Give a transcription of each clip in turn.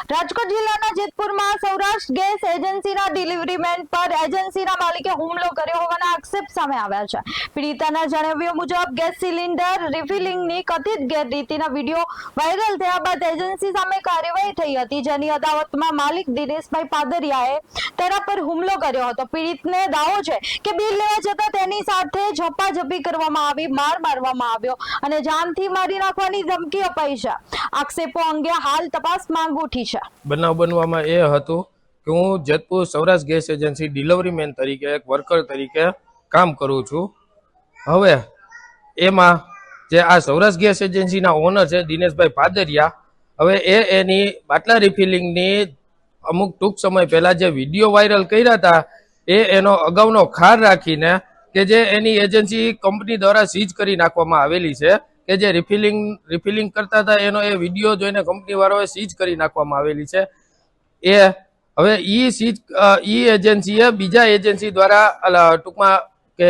રાજકોટ જિલ્લાના જેતપુરમાં સૌરાષ્ટ્ર ગેસ એજન્સીના delivery man પર એજન્સીના માલિકે હુમલો કર્યો હોવાના આક્ષેપ સામે આવ્યા છે। પીડિતાના જણાવ્યા મુજબ ગેસ સિલિન્ડર રિફિલિંગની કથિત ગેરરીતિના વિડીયો વાયરલ થયા બાદ એજન્સી સામે કાર્યવાહી થઈ હતી, જેની અદાવતમાં માલિક દિનેશભાઈ પાદરિયાએ તેના પર હુમલો કર્યો હતો। પીડિતને દાવો છે કે બિલ લેવા જતાં તેની સાથે ઝપાઝપી કરવામાં આવી, માર મારવામાં આવ્યો અને જાનથી મારી નાખવાની ધમકી અપાઈ છે। આક્ષેપો અંગે હાલ તપાસ માંગ ઉઠી છે। બનાવ બનવામાં એ હતું કે હું Jetpur Saurashtra gas agency delivery man તરીકે એક વર્કર તરીકે કામ કરું છું। હવે એમાં જે આ સૌરાષ્ટ્ર ગેસ એજન્સીના ઓનર છે દિનેશભાઈ પાદરિયા, હવે એની બાટલા રિફિલિંગની અમુક ટૂંક સમય પહેલા જે વિડીયો વાયરલ કર્યા હતા એનો અગાઉનો ખાર રાખીને કે જે એની એજન્સી કંપની દ્વારા સીઝ કરી નાખવામાં આવેલી છે કે જે રિફિલિંગ કરતા હતા એનો એ વિડીયો જોઈને કંપની વાળાઓએ સીઝ કરી નાખવામાં આવેલી છે। એ હવે ઈ એજન્સીએ બીજા એજન્સી દ્વારા ટૂંકમાં કે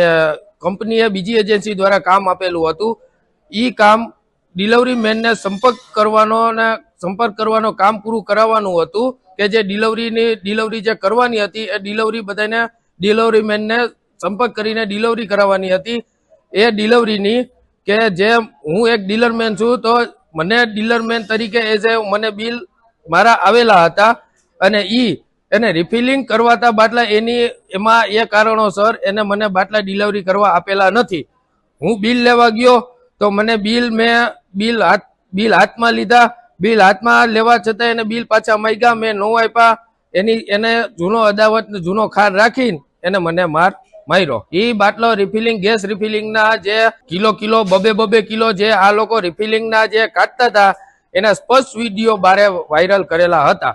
કંપનીએ બીજી એજન્સી દ્વારા કામ આપેલું હતું। ઈ કામ ડિલિવરી મેનને સંપર્ક કરવાનો કામ પૂરું કરાવવાનું હતું કે જે ડિલિવરી જે કરવાની હતી એ ડિલિવરી બધાને ડિલિવરી મેનને સંપર્ક કરીને ડિલિવરી કરાવવાની હતી। એ ડિલિવરીની કે જે હું એક ડીલર મેન છું તો મને ડીલર મેન તરીકે મને બિલ મારા આવેલા હતા અને એને રિફિલિંગ કરવાતા બાટલા એમાં એ કારણોસર એને મને બાટલા ડિલિવરી કરવા આપેલા નથી। હું બિલ લેવા ગયો તો મને બિલ હાથમાં લીધા, બિલ હાથમાં લેવા છતાં એને બિલ પાછા માંગ્યા, મેં નો આપ્યા। એને જૂનો અદાવત જૂનો ખાર રાખીને એને મને માર્યો। એ બાટલો ગેસ રિફિલિંગના જે કિલો બબે કિલો જે આ લોકો રિફિલિંગના જે કાઢતા હતા એના સ્પષ્ટ વિડીયો બારે વાયરલ કરેલા હતા।